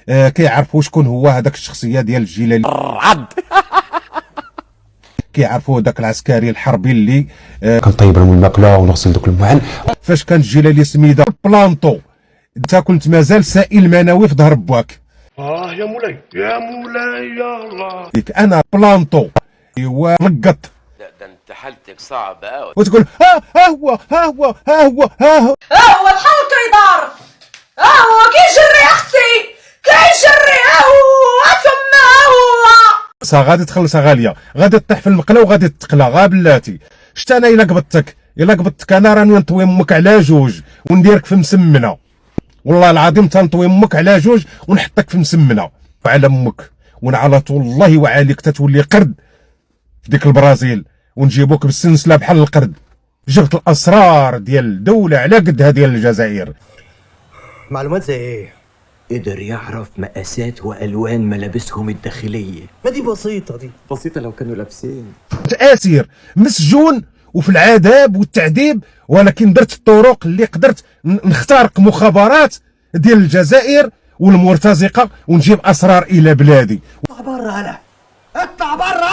كيعرفوا شكون هو هذاك الشخصيه ديال الجيلاني عض كيعرفوا داك العسكري الحربي اللي كنطيب لهم الماكله ونغسل دوك المعن. فاش كان الجيلاني سميده بلانطو انت كنت مازال سائل منوي في ظهر باك. يا مولاي يا مولاي يا الله. انا بلانطو ورقط ده انت حالتك صعبة قوي. وتقول ها هو ها هو ها هو ها هو بحال كيدار. هو كيجري اختي كيجري. هو تما هو غادي تخلصها غاليه، غادي تطيح في المقله وغادي تقلى غا بلاتي. شت انا الا قبضتك انا راني نطوي امك على جوج ونديرك في مسمنه، والله العظيم تنطوي امك على جوج ونحطك في مسمنه وعلى امك ونعلط والله وعليك تتولي قرد في ديك البرازيل ونجيبوك بالسلسله بحال القرد. جبت الاسرار ديال الدوله على قدها ديال الجزائر. معلومات زي ايه؟ قدر يعرف مقاسات والوان ملابسهم الداخليه. ما دي بسيطه دي. بسيطه لو كانوا لابسين. اسير مسجون وفي العذاب والتعذيب، ولكن درت الطرق اللي قدرت نخترق مخابرات ديال الجزائر والمرتزقه ونجيب اسرار الى بلادي. اطلع برا هلا، اطلع برا.